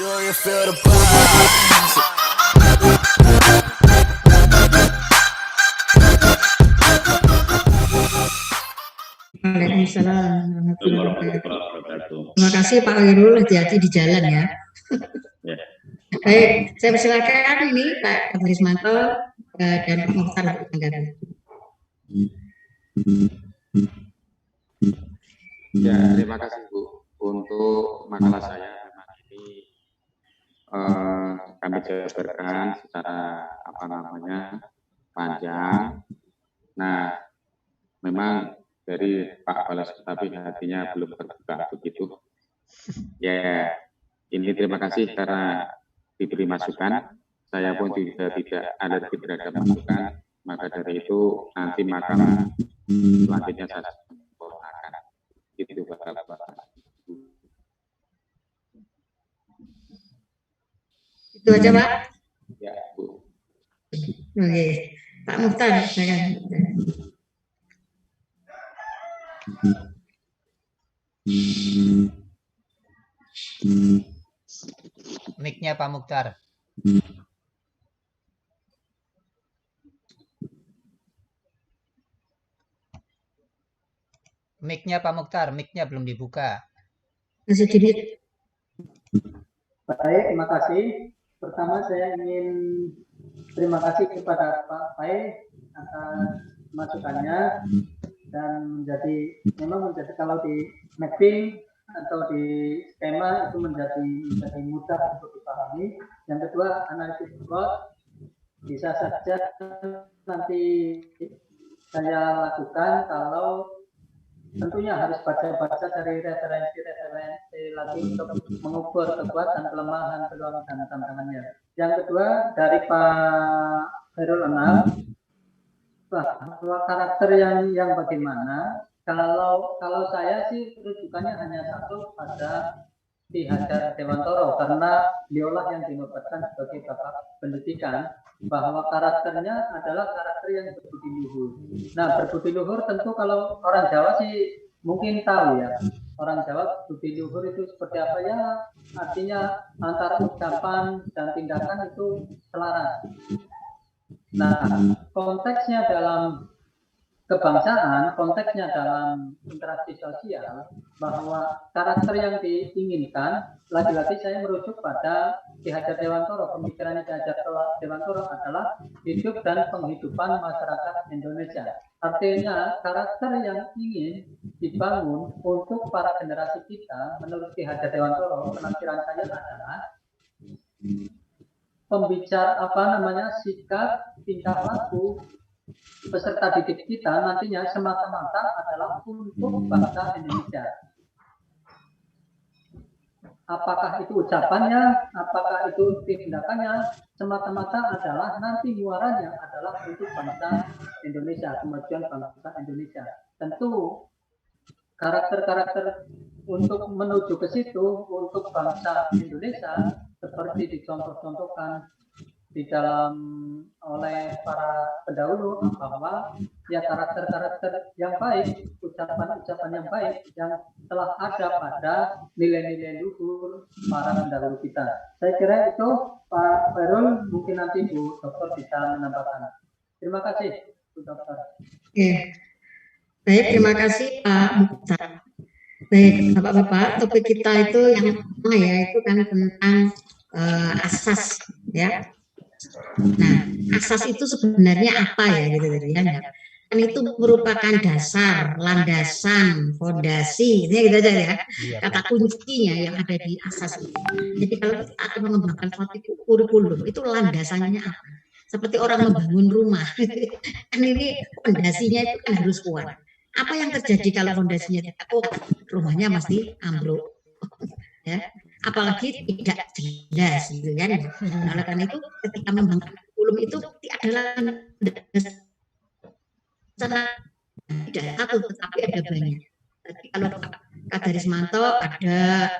Do you feel the vibes? Waalaikumsalam warahmatullahi wabarakatuh. Terima kasih Pak Wirul, hati-hati di jalan ya. Ya. Baik, saya persilakan ini Pak Kadrismanto dan Pak Mukhtar untuk menanggapi. Ya, terima kasih Bu untuk makalah saya. Memang ini kami jabarkan secara panjang. Nah, memang dari Pak Balas tapi hatinya belum terbuka begitu. Ya, ini terima kasih karena diberi masukan. Saya pun juga tidak alergi terhadap masukan. Maka dari itu nanti makalah selanjutnya saya sempurnakan. Itu Bapak. Itu aja Pak. Ya Bu. Oke, Pak Mukhtar, silakan. Mic-nya Pak Mukhtar. Mic-nya Pak Mukhtar, mic-nya belum dibuka. Masih di Baik, terima kasih. Pertama saya ingin terima kasih kepada Pak Pai atas masukannya dan memang menjadi kalau di mapping atau di skema itu menjadi mudah untuk dipahami. Yang kedua, analisis plot bisa saja nanti saya lakukan kalau tentunya harus baca-baca dari referensi lagi untuk mengukur kekuatan, kelemahan, peluang dan tantangannya. Yang kedua dari Pak Khairul Anam, bahwa karakter yang bagaimana? Kalau saya sih rujukannya hanya satu pada Ki Hajar Dewantoro karena beliaulah yang dinobatkan sebagai bapak pendidikan, bahwa karakternya adalah karakter yang berbudi luhur. Nah, berbudi luhur tentu kalau orang Jawa sih mungkin tahu ya. Orang Jawa budi luhur itu seperti apa ya? Artinya antara ucapan dan tindakan itu selaras. Nah, konteksnya dalam kebangsaan, konteksnya dalam interaksi sosial, bahwa karakter yang diinginkan, lagi-lagi saya merujuk pada Ki Hajar Dewantoro. Pemikirannya Ki Hajar Dewantoro adalah hidup dan penghidupan masyarakat Indonesia. Artinya karakter yang ingin dibangun untuk para generasi kita, menurut Ki Hajar Dewantoro, penafsiran saya adalah sikap, tingkah laku peserta didik kita nantinya semata-mata adalah untuk bangsa Indonesia. Apakah itu ucapannya, apakah itu tindakannya, semata-mata adalah nanti muaranya adalah untuk bangsa Indonesia, kemajuan bangsa Indonesia. Tentu karakter-karakter untuk menuju ke situ untuk bangsa Indonesia seperti dicontoh-contohkan di dalam oleh para pendahulu, bahwa ya karakter-karakter yang baik, ucapan-ucapan yang baik yang telah ada pada nilai-nilai luhur para pendahulu kita. Saya kira itu Pak Khairul, mungkin nanti Bu Dokter bisa menambahkan. Terima kasih Bu Dokter. Oke. Baik, terima kasih Pak Mukhtar. Baik, Bapak-bapak, topik kita itu yang pertama ya, itu kan tentang asas ya. Nah, asas itu sebenarnya apa ya gitu ya. Kan itu merupakan dasar, landasan, fondasi, gitu aja ya. Kata kuncinya yang ada di asas itu. Jadi kalau kita akan mengembangkan suatu kurikulum, itu landasannya apa? Seperti orang membangun rumah. Kan ini fondasinya itu kan harus kuat. Apa yang terjadi kalau fondasinya tidak kuat? Rumahnya pasti ambruk. Ya. Apalagi tidak jelas gitu kan. Nah, oleh karena itu ketika membangun kurikulum itu adalah tidak satu tetapi ada banyak. Jadi kalau Pak Kadrismanto ada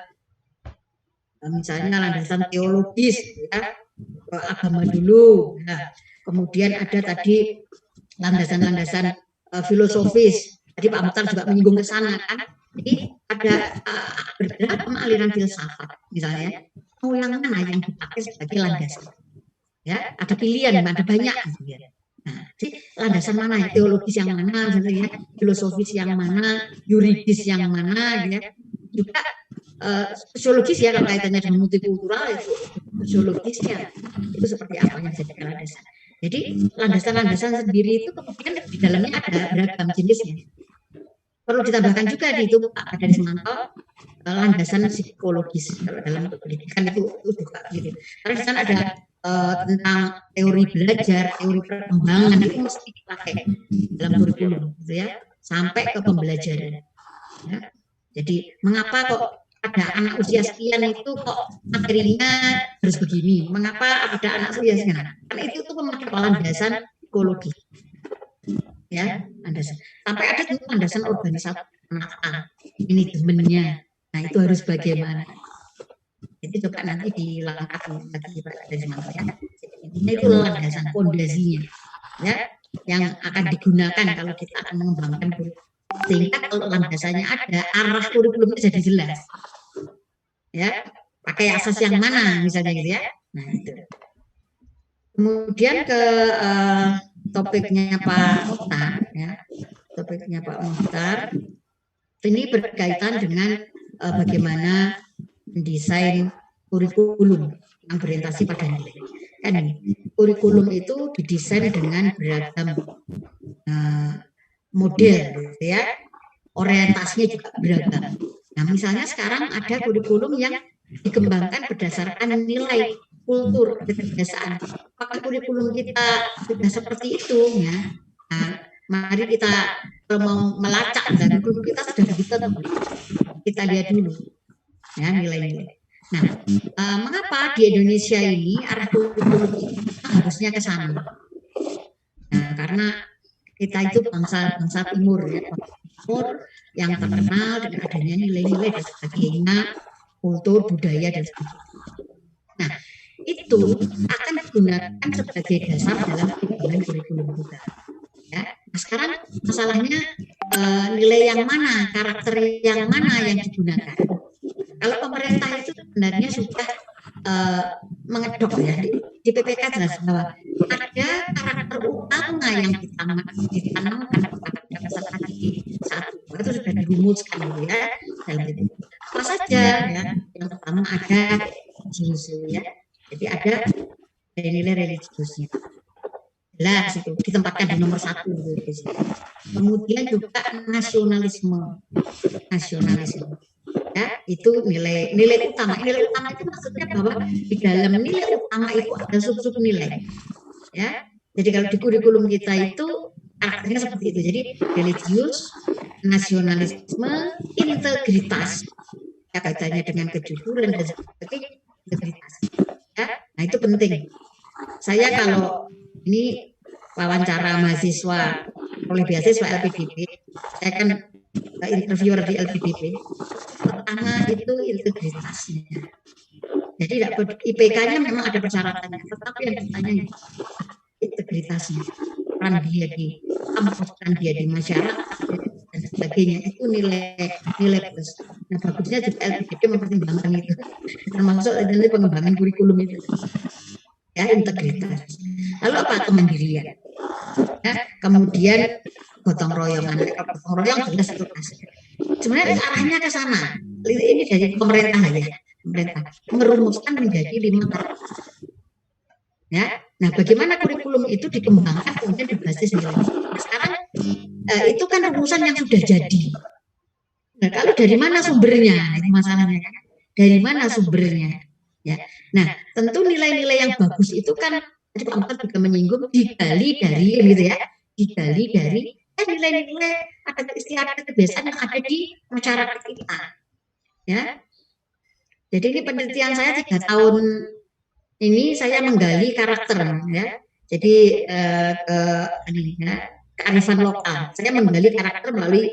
misalnya landasan teologis ya, agama dulu. Nah, kemudian ada tadi landasan-landasan filosofis. Tadi Pak Mukhtar juga menyinggung ke sana kan. Jadi ada bergerak sama aliran filsafat misalnya. mau yang mana yang dipakai sebagai landasan. Ya, ada pilihan, ada banyak. Nah, jadi landasan mana? Teologis yang mana, ya, filosofis yang mana, yuridis yang mana, ya. Juga sosiologis ya kalau kaitannya dengan multikultural itu sosiologisnya itu seperti apa yang jadi landasan. Jadi landasan-landasan sendiri itu kemudian di dalamnya ada beragam jenisnya. Perlu ditambahkan juga di itu Pak Dari Semanto landasan psikologis kalau dalam pendidikan itu juga gitu. Karena di sana ada tentang teori belajar, teori perkembangan itu mesti dipakai dalam kurikulum, gitu ya, sampai ke pembelajaran. Ya. Jadi mengapa kok ada anak usia sekian itu kok materinya harus begini? Mengapa ada anak usia sekian? Karena itu tuh memakai landasan psikologi, ya, landasan. Sampai ada tuh landasan organisasi penataan, manajemennya. Nah itu harus bagaimana? Itu coba nanti dilengkapi lagi Pak Dari Semanto ya. Intinya itu landasan fondasinya, ya, yang akan digunakan kalau kita akan mengembangkan kurikulum. Sehingga kalau landasannya ada, arah kurikulumnya jadi jelas. Ya, pakai asas yang mana misalnya gitu ya. Nah, itu. Kemudian ke topiknya Pak Mukhtar ya. Topiknya Pak Mukhtar ini berkaitan dengan bagaimana mendesain kurikulum yang berorientasi pada nilai. Kan kurikulum itu didesain dengan beragam model, gitu ya. Orientasinya juga beragam. Nah, misalnya sekarang ada kurikulum yang dikembangkan berdasarkan nilai, kultur, kebiasaan. Apakah kurikulum kita sudah seperti itu? Ya. Nah, mari kita mau melacak dan kurikulum kita sudah begitu. Kita lihat dulu, ya, nilai-nilai. Nah, mengapa di Indonesia ini arah kurikulum harusnya ke sana? Nah, karena kita itu bangsa timur ya, timur yang terkenal dengan adanya nilai-nilai dan sebagainya, kultur, budaya dan sebagainya. Nah, itu akan digunakan sebagai dasar dalam pengembangan kurikulum juga. Ya. Nah, sekarang masalahnya nilai yang mana, karakter yang mana yang digunakan. Kalau pemerintah itu sebenarnya sudah mengedok ya di PPK jelas bahwa ada karakter utama yang ditanamkan kepada peserta didik satu itu sudah dirumuskan gitu ya dalam itu. Apa saja ya? Yang pertama ada religius ya, jadi ada nilai religiusnya. Jelas itu ditempatkan di nomor 1 gitu. Kemudian juga nasionalisme. Ya, itu nilai utama. Nilai utama itu maksudnya bahwa di dalam nilai utama itu ada sub-sub nilai. Ya. Jadi kalau di kurikulum kita itu karakternya seperti itu. Jadi religius, nasionalisme, integritas. Ya, kaitannya dengan kejujuran dan sebagainya, integritas. Ya. Nah, itu penting. Saya kalau ini wawancara mahasiswa oleh beasiswa LPDP, saya kan interviewer di LPDP. Pertama itu integritasnya. Jadi IPK-nya memang ada persyaratannya, tetapi yang ditanya integritasnya, peran dia di kampus, peran dia di masyarakat dan sebagainya itu nilai plus. Nah bagusnya juga LPDP mempertimbangkan itu, termasuk dari pengembangan kurikulum itu. Ya integritas. Lalu apa kemandirian? Ya, kemudian gotong royongan, gotong royong jelas itu kasih. Sebenarnya arahnya ke sana. Ini dari pemerintah ya, pemerintah merumuskan menjadi 5 karakter. Ya, nah bagaimana kurikulum itu dikembangkan kemudian berbasis nilai. Nah, sekarang itu kan rumusan yang sudah jadi. Nah, kalau dari mana sumbernya? Itu masalahnya kan. Dari mana sumbernya? Ya, nah tentu nilai-nilai yang bagus itu kan tadi Pak Mukhtar juga menyinggung digali dari gitu ya, digali dari nilai-nilai ada istiadat kebiasaan yang ada di masyarakat kita. Ya, jadi ini penelitian saya 3 tahun ini saya menggali karakter ya. Jadi kearifan lokal. Saya menggali karakter melalui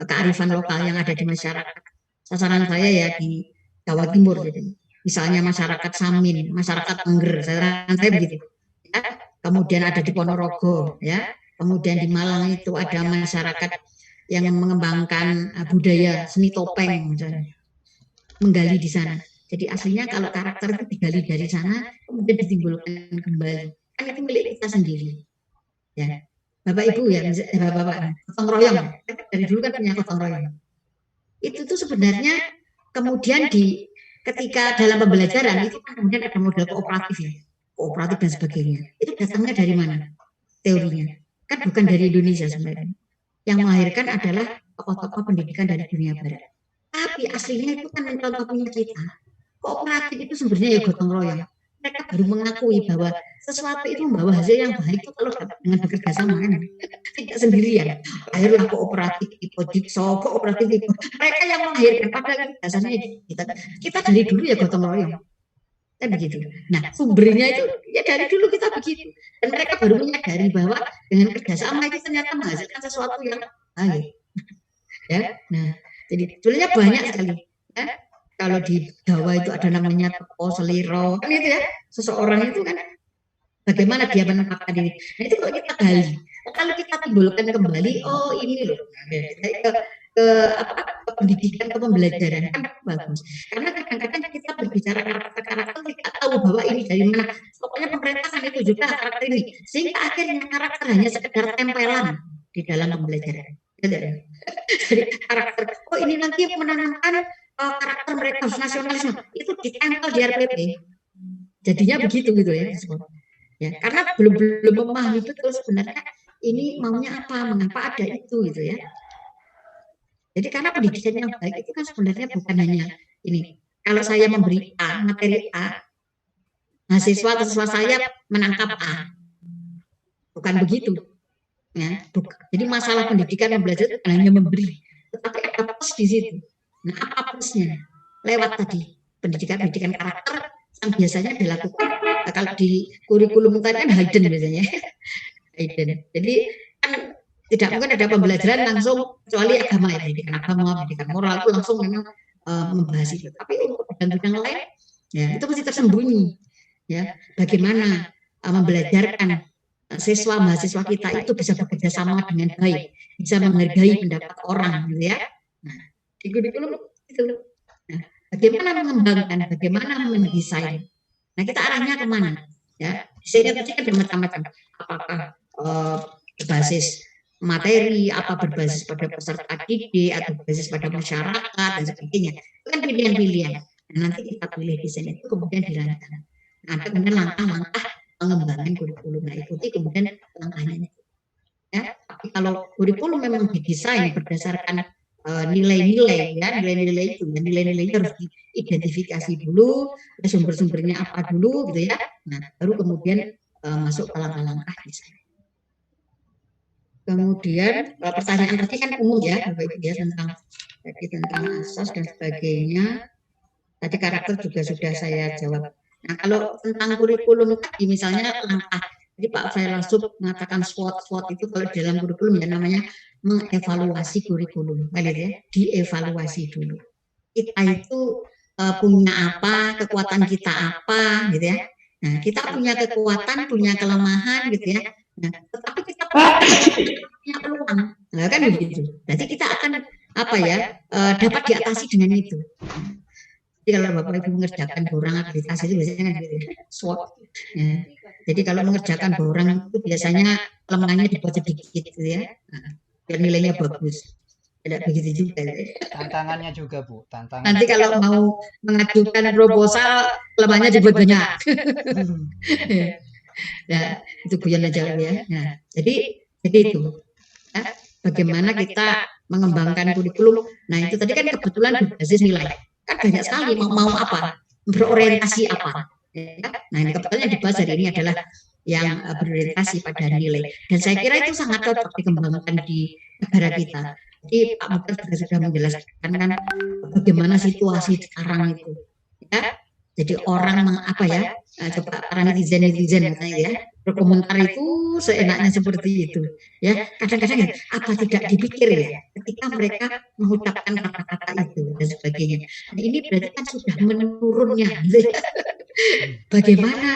kearifan lokal yang ada di masyarakat. Sasaran saya ya di Jawa Timur gitu. Misalnya masyarakat Samin, masyarakat Tengger, saya begitu. Ya. Kemudian ada di Ponorogo, ya. Kemudian di Malang itu ada masyarakat yang mengembangkan budaya seni topeng, misalnya. Menggali di sana. Jadi aslinya kalau karakter itu digali dari sana, kemudian ditimbulkan kembali. Kan itu milik kita sendiri. Ya, Bapak Ibu ya, Bapak, gotong royong. Dari dulu kan punya gotong royong. Itu tuh sebenarnya kemudian ketika dalam pembelajaran itu kan kemudian ada model kooperatif ya, kooperatif dan sebagainya. Itu datangnya dari mana teorinya? Kan bukan dari Indonesia sebenarnya. Yang melahirkan adalah tokoh-tokoh pendidikan dari dunia barat. Tapi aslinya itu kan mencontoh punya kita. Kooperatif itu sebenarnya ya gotong royong. Mereka baru mengakui bahwa sesuatu itu membawa hasil yang baik itu kalau dapat dengan bekerja sama kan, tidak sendirian. Lahirlah kooperatif Dikso, kooperatif itu. Mereka yang melahirkan, padahal dasarnya kita dari dulu ya gotong royong. Kan begitu. Nah, sumbernya itu ya dari dulu kita begitu. Dan mereka baru menyadari bahwa dengan kerjasama itu ternyata menghasilkan sesuatu yang baik. Ya, nah, jadi sebenarnya banyak sekali. Ya. Kalau di Jawa itu ada namanya teko seliro, kan itu ya. Seseorang itu kan bagaimana dia menempatkan diri. Nah itu kalau kita gali, kalau kita timbulkan kembali, oh ini loh, ke pendidikan, ke pembelajaran kan bagus. Karena kadang-kadang kita berbicara karakter kita tahu bahwa ini dari mana. Pokoknya pemerintah kan itu juga karakter ini, sehingga akhirnya karakter hanya sekedar tempelan di dalam pembelajaran. Jadi karakter, oh ini nanti menanamkan karakter mereka nasionalisme itu ditempel di RPP. Jadinya begitu gitu ya. Ya, karena belum memahami betul sebenarnya ini maunya apa, mengapa ada itu gitu ya. Jadi karena pendidikan yang baik itu kan sebenarnya bukan hanya ini. Kalau saya memberi A, materi A, mahasiswa atau siswa saya menangkap A. Bukan begitu. Ya, bukan. Jadi masalah pendidikan yang belajar itu hanya memberi, tetapi ada plus di situ. Nah, apa plusnya? Lewat tadi pendidikan karakter yang biasanya dilakukan kalau di kurikulum tadi kan hidden biasanya. Hidden. Jadi kan tidak mungkin ada pembelajaran langsung kecuali agama ya, pendidikan moral itu langsung memang membahas itu. Tapi untuk bidang-bidang lain ya itu masih tersembunyi. Ya, bagaimana membelajarkan siswa mahasiswa kita itu bisa bekerja sama dengan baik, bisa menghargai pendapat orang gitu ya. Nah, di kurikulum itu. Nah, bagaimana mengembangkan, bagaimana mendesain. Nah, kita arahnya kemana? Ya, desainnya tadi kan macam-macam. Apakah berbasis materi, apa berbasis pada peserta didik, atau berbasis pada masyarakat dan sebagainya. Itu kan pilihan-pilihan. Nah, nanti kita pilih desain itu kemudian dilanjutkan. Nah, ada kemudian langkah-langkah pengembangan kurikulum. Nah, ikuti kemudian langkahnya. Ya, tapi kalau kurikulum memang didesain berdasarkan nilai-nilai ya, nilai-nilai itu, nilai-nilai harus diidentifikasi dulu, sumber-sumbernya apa dulu gitu ya. Nah, baru kemudian masuk ke langkah-langkah desain. Kemudian pertanyaan tadi kan umum ya, Bapak Ibu ya, tentang asas dan sebagainya. Tadi karakter juga sudah saya jawab. Nah, kalau tentang kurikulum tadi misalnya langkah, jadi Pak Fairlasub mengatakan SWOT itu kalau dalam kurikulum ya namanya mengevaluasi kurikulum, balik ya, dievaluasi dulu. Kita itu punya apa, kekuatan kita apa, gitu ya. Nah, kita punya kekuatan, punya kelemahan, gitu ya. Nah, tetapi kita punya peluang, nah, kan begitu. Jadi kita akan apa ya dapat diatasi dengan itu. Jadi kalau Bapak Ibu mengerjakan borang akreditasi itu biasanya kan gitu, SWOT. Ya. Jadi kalau mengerjakan borang itu biasanya kelemahannya dibuat sedikit, gitu ya. Nah, biar nilainya bagus. Tidak begitu juga. Tantangannya juga Bu, tantangan. Nanti kalau mau mengajukan proposal, kelemahannya dibuat banyak. Nah, itu guyon aja ya. Nah, jadi itu. Ya, bagaimana kita mengembangkan kurikulum. Nah, itu tadi kan kebetulan berbasis nilai. Kan banyak sekali mau apa, berorientasi apa. Ya. Nah, ini kebetulan yang dibahas hari ini adalah yang berorientasi pada nilai. Dan saya kira itu sangat cocok dikembangkan di negara kita. Jadi Pak Mukhtar juga sudah menjelaskan kan bagaimana situasi sekarang itu. Ya. Jadi orang apa ya, coba para netizen katanya ya, berkomentar itu seenaknya seperti itu. Ya, kadang-kadang apa tidak dipikir ya ketika mereka mengucapkan kata-kata itu dan sebagainya. Nah, ini berarti kan sudah menurunnya. Bagaimana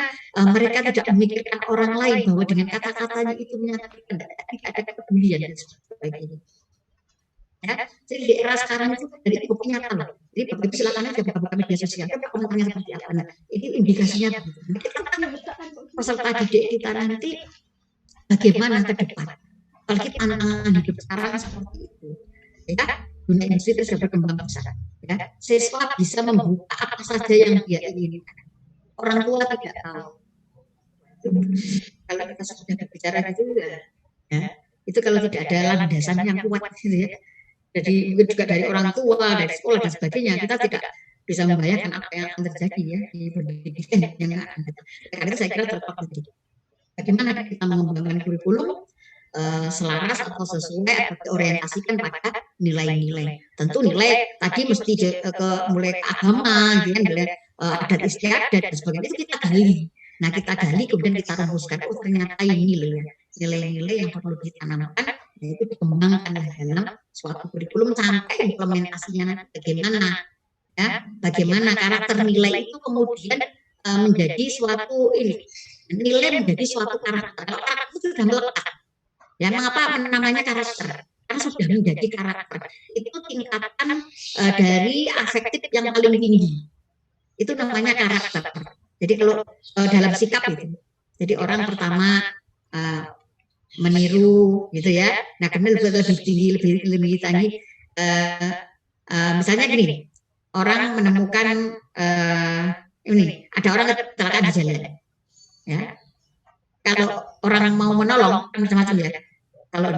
mereka tidak memikirkan orang lain bahwa dengan kata-katanya itu menyatakan tidak ada kepedulian dan sebagainya. Ya, jadi di era sekarang itu dari bukti nyata loh. Jadi Bapak Ibu silakan aja buka media sosial, coba komentarnya seperti apa. Nah, ini indikasinya begitu. Nah, kita akan peserta didik kita nanti bagaimana ke depan. Apalagi tantangan hidup sekarang seperti itu. Ya, dunia industri itu sudah berkembang besar. Ya, siswa bisa membuka apa saja yang dia inginkan. Orang tua tidak tahu. Kalau kita sudah berbicara gitu ya, itu kalau tidak ada landasan yang kuat gitu ya. Jadi mungkin juga dari orang tua, dari sekolah dan sebagainya, kita tidak bisa membayangkan apa yang akan terjadi ya di pendidikan yang akan datang. Karena itu saya kira terlepas dari bagaimana kita mengembangkan kurikulum selaras atau sesuai atau diorientasikan pada nilai-nilai. Tentu nilai tadi mesti ke mulai ke agama, gitu kan, nilai adat istiadat dan sebagainya itu kita gali. Nah kita gali kemudian kita rumuskan, oh ternyata ini nilai-nilai yang perlu ditanamkan, yaitu dikembangkan dalam suatu kurikulum sampai implementasinya bagaimana, ya, bagaimana karakter nilai itu kemudian menjadi suatu nilai menjadi suatu karakter. Kalau karakter itu sudah melekat, ya mengapa namanya karakter? Karena sudah menjadi karakter. Itu tingkatan dari afektif yang paling tinggi. Itu namanya karakter. Jadi kalau dalam sikap itu, jadi orang pertama meniru gitu ya. Nah kemudian lebih tinggi, lebih tinggi. Misalnya gini, orang menemukan ini ada orang kecelakaan di jalan, ya. Kalau orang mau menolong kan macam-macam ya. Kalau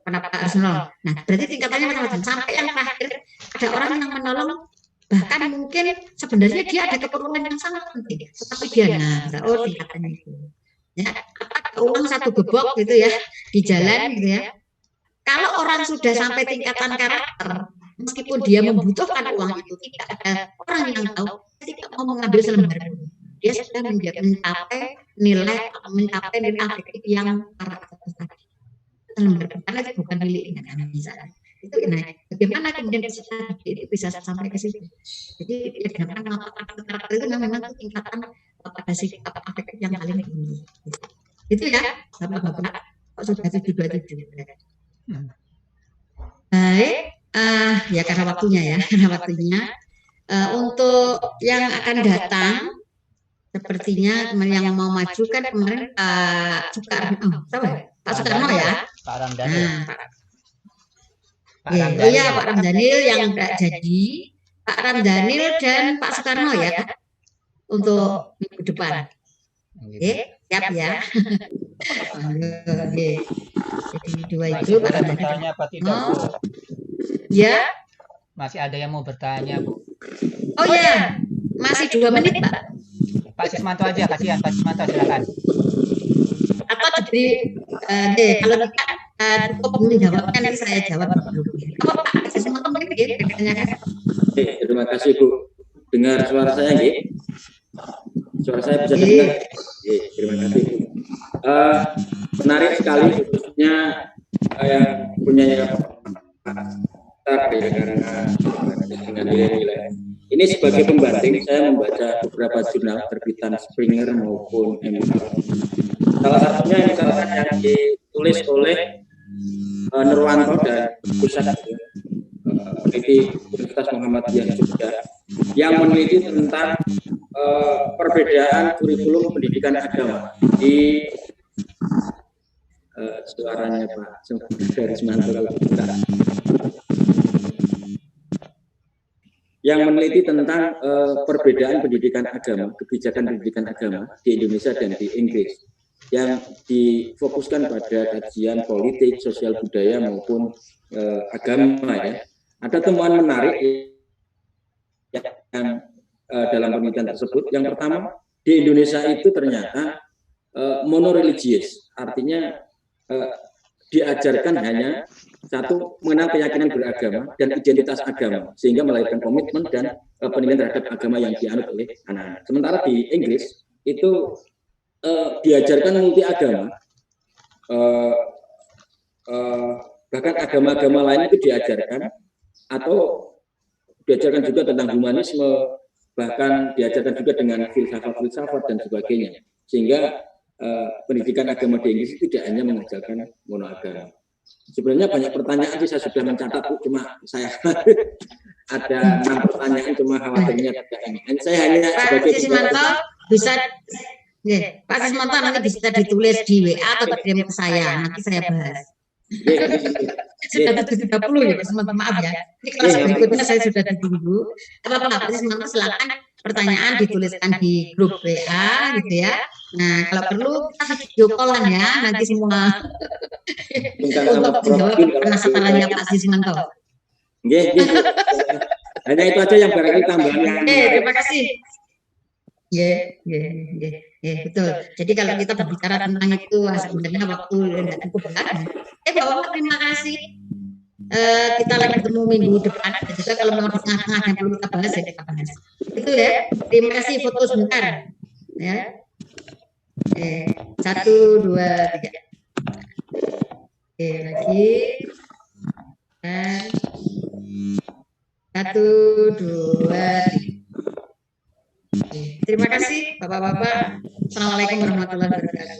kenapa harus menolong? Nah berarti tingkatannya macam-macam. Sampai yang terakhir ada orang yang menolong. Bahkan mungkin sebenarnya dia ada keperluan yang sangat penting, tetapi dia tingkatannya itu. Ya, uang satu gebok gitu ya di jalan gitu ya. Kalau orang sudah sampai tingkatan karakter, meskipun dia membutuhkan uang itu, tidak ada orang yang tahu, tidak mau mengambil selembar dulu. Dia sudah mencapai nilai afektif yang karakter tadi. Selembar karena itu bukan miliknya kan misalnya. Itu bagaimana kemudian peserta didik itu bisa sampai ke situ. Jadi ya dengan karakter itu memang tingkatan pada sikap afektif yang paling tinggi. Itu ya, Bapak-bapak, kok sudah 727. Baik, ya karena waktunya. Untuk yang akan datang, sepertinya yang mau maju kan kemarin Pak Soekarno ya. Pak Ramdhanil. Oh ya Pak Ramdhanil yang tidak jadi, Pak Ramdhanil dan Pak Soekarno ya untuk minggu depan. Oke, siap ya. Oke. Jadi dua itu Pak Ramdhanil. Bertanya apa tidak, Bu? Ya. Masih ada yang mau bertanya, Bu? Oh ya, masih 2 menit Pak. Pak Sismanto aja, kasihan Pak Sismanto, silakan. Atau jadi kalau kita cukup menjawabnya nanti saya jawab dulu. Apa Pak Sismanto mungkin ditanyakan? Terima kasih Bu. Dengar suara saya nggih? Suara saya bisa dengar? Terima kasih Bu. Menarik sekali khususnya yang punya karena dengan nilai-nilai. Ini sebagai pembanding saya membaca beberapa jurnal terbitan Springer maupun MIT. Salah satunya misalkan yang ditulis oleh Nurwanto dan Pusat peneliti Universitas Muhammadiyah Jogja yang meneliti tentang perbedaan kurikulum pendidikan agama di suaranya Pak dari Semanto yang meneliti tentang perbedaan pendidikan agama, kebijakan pendidikan agama di Indonesia dan di Inggris yang difokuskan pada kajian politik, sosial budaya maupun agama ya. Ada temuan menarik yang dalam penelitian tersebut. Yang pertama, di Indonesia itu ternyata monoreligious, artinya diajarkan hanya satu mengenal keyakinan beragama dan identitas agama sehingga melahirkan komitmen dan penilaian terhadap agama yang dianut oleh anak-anak. Sementara di Inggris itu diajarkan multi agama, bahkan agama-agama lain itu diajarkan atau diajarkan juga tentang humanisme, bahkan diajarkan juga dengan filsafat-filsafat dan sebagainya, sehingga pendidikan agama di Inggris tidak hanya mengajarkan monoagama. Sebenarnya banyak pertanyaan sih, saya sudah mencatat Bu, cuma saya ada 6 pertanyaan, cuma khawatirnya tidak ini. Dan saya hanya Pak sebagai Sismanto bisa, Pak Sismanto nanti bisa ditulis di WA atau kirim ke saya, nanti saya bahas. Sudah 7.30 ya Pak Sismanto, maaf ya. Ini kelas berikutnya saya sudah ditunggu. Apa Pak Sismanto silakan pertanyaan dituliskan di grup WA gitu ya. Nah kalau perlu kita video call-an ya nanti semua untuk menjawab penasarannya Pak Sismanto. Nggih. Hanya itu aja yang barangkali tambahan. Terima kasih. Betul. Jadi kalau kita berbicara tentang itu sebenarnya waktu tidak cukup banget. Bapak terima kasih. Kita lagi ketemu minggu depan. Dan juga kalau memang tengah-tengah yang perlu kita bahas ya kita bahas. Itu ya. Terima kasih, foto sebentar. Ya. 1, 2, 3. Lagi. 1, 2, 3. Terima kasih Bapak-bapak. Assalamualaikum warahmatullahi wabarakatuh.